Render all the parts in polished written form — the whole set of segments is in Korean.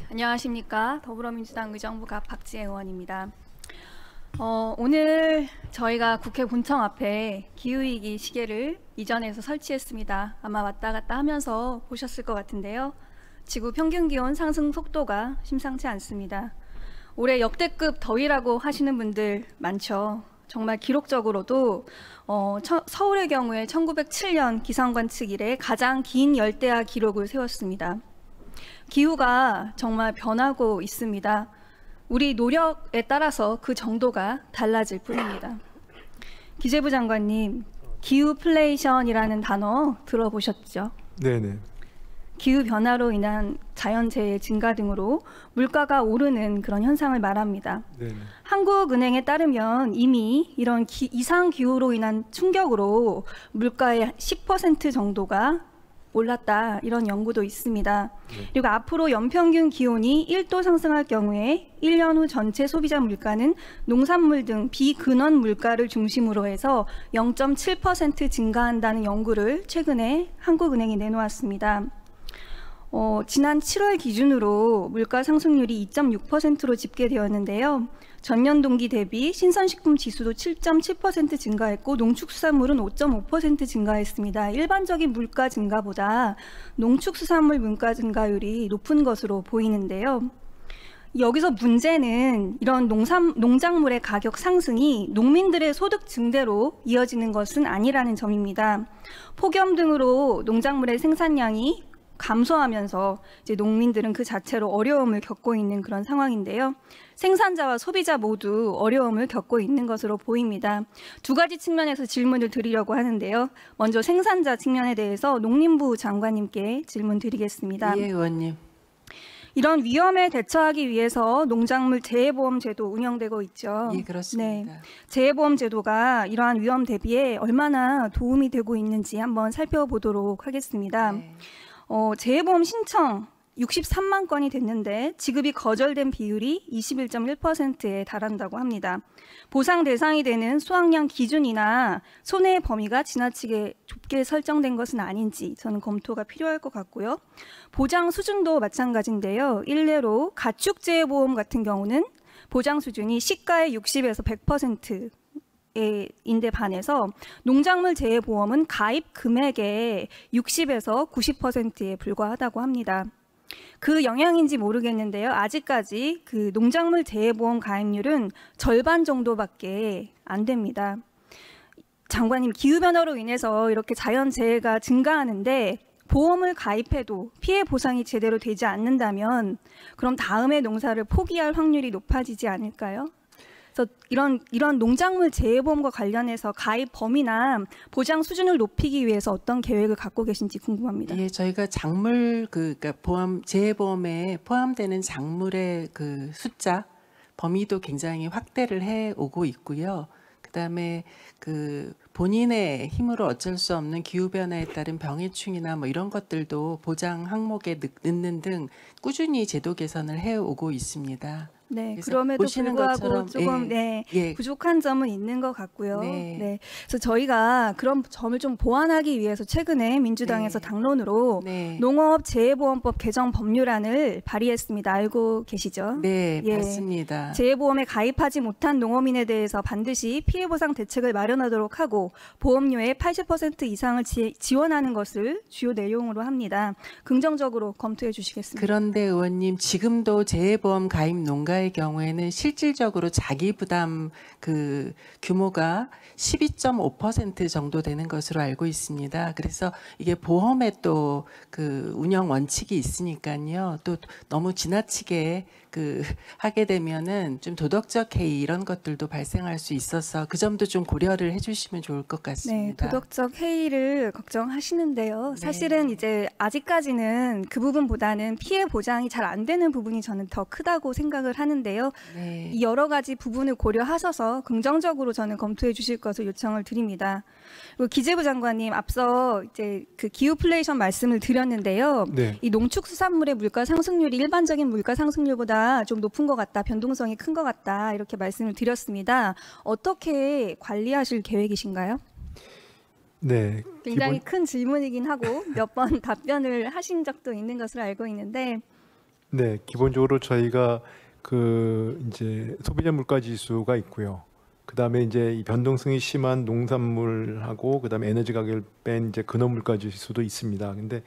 안녕하십니까. 더불어민주당 의정부갑 박지혜 의원입니다. 오늘 저희가 국회 본청 앞에 기후위기 시계를 이전해서 설치했습니다. 아마 왔다 갔다 하면서 보셨을 것 같은데요. 지구 평균 기온 상승 속도가 심상치 않습니다. 올해 역대급 더위라고 하시는 분들 많죠. 정말 기록적으로도 서울의 경우에 1907년 기상관측 이래 가장 긴 열대야 기록을 세웠습니다. 기후가 정말 변하고 있습니다. 우리 노력에 따라서 그 정도가 달라질 뿐입니다. 기재부 장관님, 기후플레이션이라는 단어 들어보셨죠? 네네. 기후변화로 인한 자연재해 증가 등으로 물가가 오르는 그런 현상을 말합니다. 네네. 한국은행에 따르면 이미 이런 이상기후로 인한 충격으로 물가의 10% 정도가 올랐다, 이런 연구도 있습니다. 네. 그리고 앞으로 연평균 기온이 1도 상승할 경우에 1년 후 전체 소비자 물가는 농산물 등 비근원 물가를 중심으로 해서 0.7% 증가한다는 연구를 최근에 한국은행이 내놓았습니다. 지난 7월 기준으로 물가 상승률이 2.6%로 집계되었는데요. 전년 동기 대비 신선식품 지수도 7.7% 증가했고 농축수산물은 5.5% 증가했습니다. 일반적인 물가 증가보다 농축수산물 물가 증가율이 높은 것으로 보이는데요. 여기서 문제는 이런 농작물의 가격 상승이 농민들의 소득 증대로 이어지는 것은 아니라는 점입니다. 폭염 등으로 농작물의 생산량이 감소하면서 이제 농민들은 그 자체로 어려움을 겪고 있는 그런 상황인데요. 생산자와 소비자 모두 어려움을 겪고 있는 것으로 보입니다. 두 가지 측면에서 질문을 드리려고 하는데요. 먼저 생산자 측면에 대해서 농림부 장관님께 질문 드리겠습니다. 예, 의원님. 이런 위험에 대처하기 위해서 농작물 재해보험 제도 운영되고 있죠. 예, 그렇습니다. 네. 재해보험 제도가 이러한 위험 대비에 얼마나 도움이 되고 있는지 한번 살펴보도록 하겠습니다. 네. 재해보험 신청 63만 건이 됐는데 지급이 거절된 비율이 21.1%에 달한다고 합니다. 보상 대상이 되는 수확량 기준이나 손해의 범위가 지나치게 좁게 설정된 것은 아닌지 저는 검토가 필요할 것 같고요. 보장 수준도 마찬가지인데요. 일례로 가축재해보험 같은 경우는 보장 수준이 시가의 60에서 100% 인데 반해서 농작물 재해보험은 가입 금액의 60에서 90%에 불과하다고 합니다. 그 영향인지 모르겠는데요. 아직까지 그 농작물 재해보험 가입률은 절반 정도밖에 안 됩니다. 장관님, 기후변화로 인해서 이렇게 자연재해가 증가하는데 보험을 가입해도 피해 보상이 제대로 되지 않는다면 그럼 다음에 농사를 포기할 확률이 높아지지 않을까요? 그래서 이런 농작물 재해보험과 관련해서 가입 범위나 보장 수준을 높이기 위해서 어떤 계획을 갖고 계신지 궁금합니다. 예, 저희가 작물 그러니까 재해보험에 포함되는 작물의 그 숫자 범위도 굉장히 확대를 해 오고 있고요. 그다음에 그 본인의 힘으로 어쩔 수 없는 기후 변화에 따른 병해충이나 뭐 이런 것들도 보장 항목에 넣는 등 꾸준히 제도 개선을 해 오고 있습니다. 네, 그럼에도 불구하고 것처럼, 조금 부족한 점은 있는 것 같고요. 네. 그래서 저희가 그런 점을 좀 보완하기 위해서 최근에 민주당에서 당론으로 농업재해보험법 개정 법률안을 발의했습니다. 알고 계시죠? 네, 맞습니다. 재해보험에 가입하지 못한 농어민에 대해서 반드시 피해보상 대책을 마련하도록 하고 보험료의 80% 이상을 지원하는 것을 주요 내용으로 합니다. 긍정적으로 검토해 주시겠습니다. 그런데 의원님, 지금도 재해보험 가입 농가 의 경우에는 실질적으로 자기 부담 그 규모가 12.5% 정도 되는 것으로 알고 있습니다. 그래서 이게 보험에 또 그 운영 원칙이 있으니까요. 또 너무 지나치게 그 하게 되면은 좀 도덕적 해이 이런 것들도 발생할 수 있어서 그 점도 좀 고려를 해주시면 좋을 것 같습니다. 네, 도덕적 해이를 걱정하시는데요. 사실은 이제 아직까지는 그 부분보다는 피해 보장이 잘 안 되는 부분이 저는 더 크다고 생각을 하는데요. 이 여러 가지 부분을 고려하셔서 긍정적으로 저는 검토해 주실 것을 요청을 드립니다. 그리고 기재부 장관님, 앞서 이제 그 기후플레이션 말씀을 드렸는데요. 이 농축수산물의 물가 상승률이 일반적인 물가 상승률보다 좀 높은 것 같다, 변동성이 큰 것 같다, 이렇게 말씀을 드렸습니다. 어떻게 관리하실 계획이신가요? 네. 굉장히 큰 질문이긴 하고 몇 번 답변을 하신 적도 있는 것으로 알고 있는데 네, 기본적으로 저희가 그 이제 소비자 물가 지수가 있고요. 그다음에 이제 이 변동성이 심한 농산물하고 그다음에 에너지 가격을 뺀 이제 근원 물가 지수도 있습니다. 근데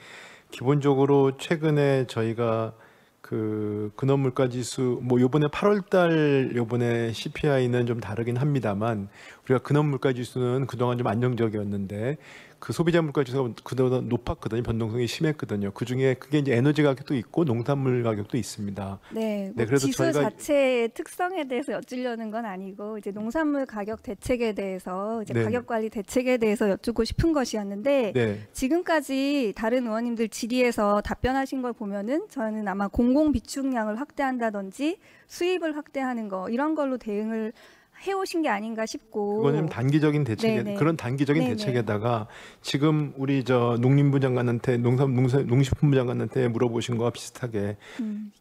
기본적으로 최근에 저희가 그 근원 물가 지수 뭐 요번에 8월 달 요번에 CPI는 좀 다르긴 합니다만 우리가 근원 물가 지수는 그동안 좀 안정적이었는데 그 소비자 물가 지수가 그동안 높았거든요. 변동성이 심했거든요. 그중에 그게 이제 에너지 가격도 있고 농산물 가격도 있습니다. 네, 네, 그래서 지수 저희가- 자체의 특성에 대해서 여쭈려는 건 아니고 이제 농산물 가격 대책에 대해서 이제 네. 가격 관리 대책에 대해서 여쭙고 싶은 것이었는데 네. 지금까지 다른 의원님들 질의에서 답변하신 걸 보면은 저는 아마 공공 비축량을 확대한다든지 수입을 확대하는 거 이런 걸로 대응을 해오신 게 아닌가 싶고. 그거는 단기적인 대책에 네네. 그런 단기적인 네네. 대책에다가 지금 우리 저 농림부 장관한테 농식품부 장관한테 물어보신 거와 비슷하게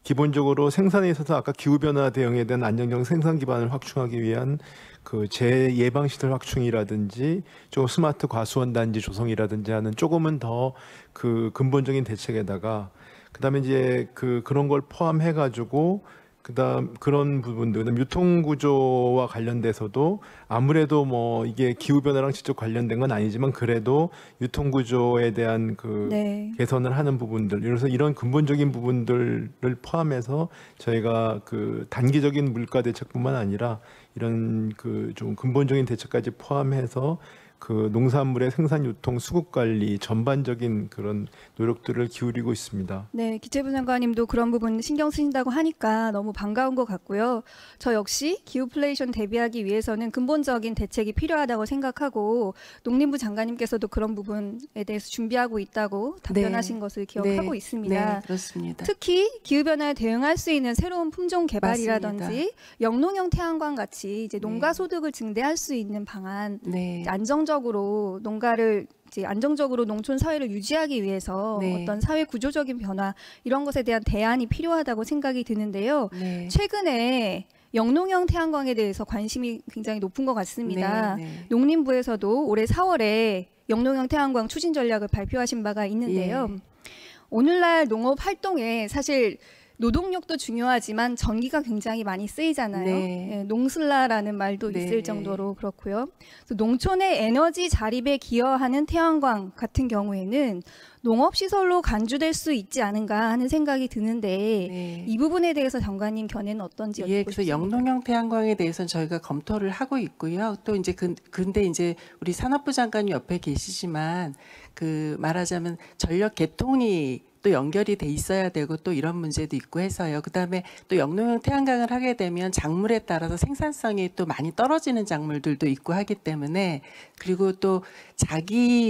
기본적으로 생산에 있어서 아까 기후 변화 대응에 대한 안정적 생산 기반을 확충하기 위한 그 재예방 시설 확충이라든지 좀 스마트 과수원 단지 조성이라든지 하는 조금은 더 그 근본적인 대책에다가 그다음에 이제 그런 걸 포함해 가지고 그다음 그런 부분들, 그다음 유통 구조와 관련돼서도 아무래도 뭐 이게 기후 변화랑 직접 관련된 건 아니지만 그래도 유통 구조에 대한 그 네. 개선을 하는 부분들, 그래서 이런 근본적인 부분들을 포함해서 저희가 그 단기적인 물가 대책뿐만 아니라 이런 그 좀 근본적인 대책까지 포함해서 그 농산물의 생산, 유통, 수급 관리 전반적인 그런 노력들을 기울이고 있습니다. 네, 기재부 장관님도 그런 부분 신경 쓰신다고 하니까 너무 반가운 것 같고요. 저 역시 기후플레이션 대비하기 위해서는 근본적인 대책이 필요하다고 생각하고 농림부 장관님께서도 그런 부분에 대해서 준비하고 있다고 답변하신 것을 기억하고 네, 있습니다. 네, 그렇습니다. 특히 기후변화에 대응할 수 있는 새로운 품종 개발이라든지 영농형 태양광 같이 이제 농가 소득을 증대할 수 있는 방안, 네. 이제 안정적으로 농가를 이제 안정적으로 농촌 사회를 유지하기 위해서 네. 어떤 사회 구조적인 변화 이런 것에 대한 대안이 필요하다고 생각이 드는데요. 네. 최근에 영농형 태양광에 대해서 관심이 굉장히 높은 것 같습니다. 네, 네. 농림부에서도 올해 4월에 영농형 태양광 추진 전략을 발표하신 바가 있는데요. 예. 오늘날 농업 활동에 사실 노동력도 중요하지만 전기가 굉장히 많이 쓰이잖아요. 네. 예, 농슬라라는 말도 네. 있을 정도로 그렇고요. 그래서 농촌의 에너지 자립에 기여하는 태양광 같은 경우에는 농업시설로 간주될 수 있지 않은가 하는 생각이 드는데 네. 이 부분에 대해서 장관님 견해는 어떤지 예, 여쭙고 그래서 싶습니다. 영농형 태양광에 대해서는 저희가 검토를 하고 있고요. 또 이제 근데 이제 우리 산업부 장관님 옆에 계시지만 그 말하자면 전력 개통이 또 연결이 돼 있어야 되고 또 이런 문제도 있고 해서요. 그다음에 또 영농형 태양광을 하게 되면 작물에 따라서 생산성이 또 많이 떨어지는 작물들도 있고 하기 때문에 그리고 또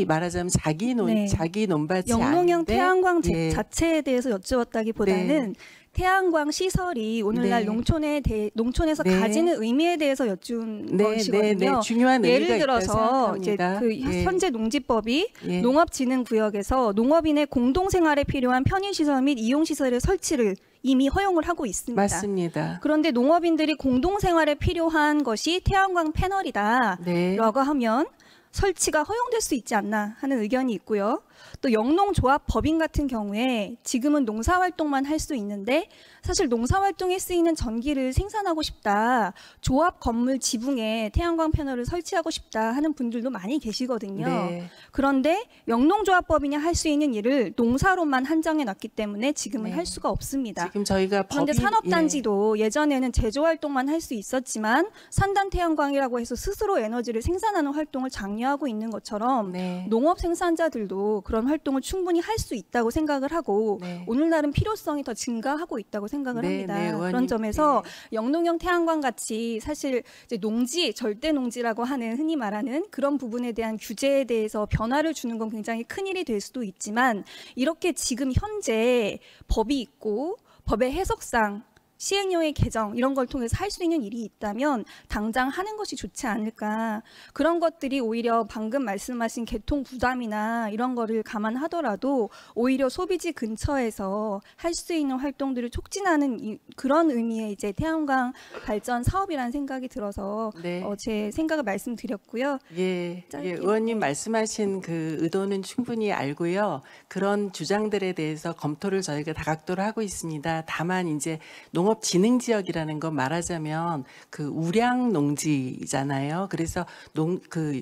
말하자면 자기 논밭이 영농형 아닌데 태양광 예. 자체에 대해서 여쭈었다기보다는 태양광 시설이 오늘날 네. 농촌에서 네. 가지는 의미에 대해서 여쭈은 것이거든요. 중요한 예를 의미가 들어서 이제 있다고 그 생각합니다. 예. 현재 농지법이 예. 농업진흥구역에서 농업인의 공동생활에 필요한 편의시설 및 이용시설의 설치를 이미 허용을 하고 있습니다. 맞습니다. 그런데 농업인들이 공동생활에 필요한 것이 태양광 패널이다라고 네. 하면 설치가 허용될 수 있지 않나 하는 의견이 있고요. 또 영농조합 법인 같은 경우에 지금은 농사활동만 할 수 있는데 사실 농사활동에 쓰이는 전기를 생산하고 싶다. 조합 건물 지붕에 태양광 패널을 설치하고 싶다 하는 분들도 많이 계시거든요. 네. 그런데 영농조합 법인이 할 수 있는 일을 농사로만 한정해 놨기 때문에 지금은 네. 할 수가 없습니다. 지금 저희가 그런데 산업단지도 예전에는 제조활동만 할 수 있었지만 산단 태양광이라고 해서 스스로 에너지를 생산하는 활동을 장려하고 있는 것처럼 네. 농업 생산자들도 그런 활동을 충분히 할 수 있다고 생각을 하고 네. 오늘날은 필요성이 더 증가하고 있다고 생각을 네, 합니다. 네, 의원님. 그런 점에서 영농형 태양광 같이 사실 이제 농지, 절대 농지라고 하는 흔히 말하는 그런 부분에 대한 규제에 대해서 변화를 주는 건 굉장히 큰일이 될 수도 있지만 이렇게 지금 현재 법이 있고 법의 해석상 시행령의 개정 이런 걸 통해서 할 수 있는 일이 있다면 당장 하는 것이 좋지 않을까. 그런 것들이 오히려 방금 말씀하신 개통 부담이나 이런 거를 감안하더라도 오히려 소비지 근처에서 할 수 있는 활동들을 촉진하는 그런 의미의 이제 태양광 발전 사업이라는 생각이 들어서 네. 제 생각을 말씀드렸고요. 예, 짧게. 의원님 말씀하신 그 의도는 충분히 알고요. 그런 주장들에 대해서 검토를 저희가 다각도로 하고 있습니다. 다만 이제 농업진흥지역이라는 건 말하자면 그 우량 농지잖아요. 그래서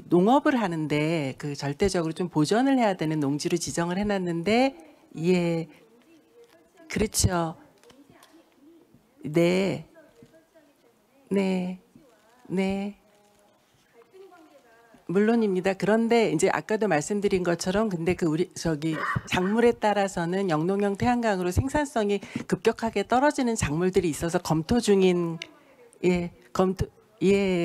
농업을 하는데 그 절대적으로 좀 보전을 해야 되는 농지로 지정을 해놨는데, 예, 그렇죠. 네, 네, 네. 물론입니다. 그런데 이제 아까도 말씀드린 것처럼 근데 그 우리 작물에 따라서는 영농형 태양광으로 생산성이 급격하게 떨어지는 작물들이 있어서 검토 중인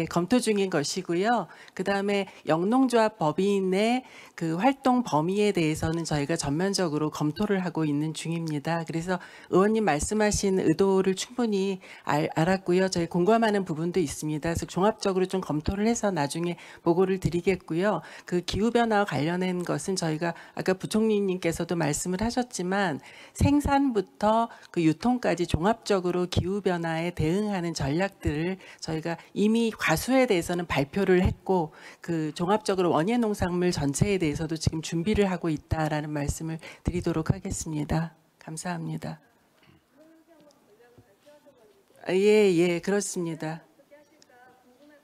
검토 중인 것이고요. 그다음에 영농조합 법인의 그 활동 범위에 대해서는 저희가 전면적으로 검토를 하고 있는 중입니다. 그래서 의원님 말씀하신 의도를 충분히 알았고요. 저희 공감하는 부분도 있습니다. 그래서 종합적으로 좀 검토를 해서 나중에 보고를 드리겠고요. 그 기후변화와 관련된 것은 저희가 아까 부총리님께서도 말씀을 하셨지만 생산부터 그 유통까지 종합적으로 기후변화에 대응하는 전략들을 저희가 이미 과수에 대해서는 발표를 했고 그 종합적으로 원예 농산물 전체에 대해서도 지금 준비를 하고 있다라는 말씀을 드리도록 하겠습니다. 감사합니다. 예, 그렇습니다.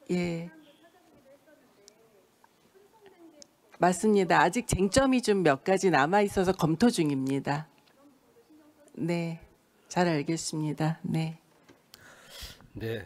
예. 맞습니다. 아직 쟁점이 좀 몇 가지 남아 있어서 검토 중입니다. 네. 잘 알겠습니다. 네. 네.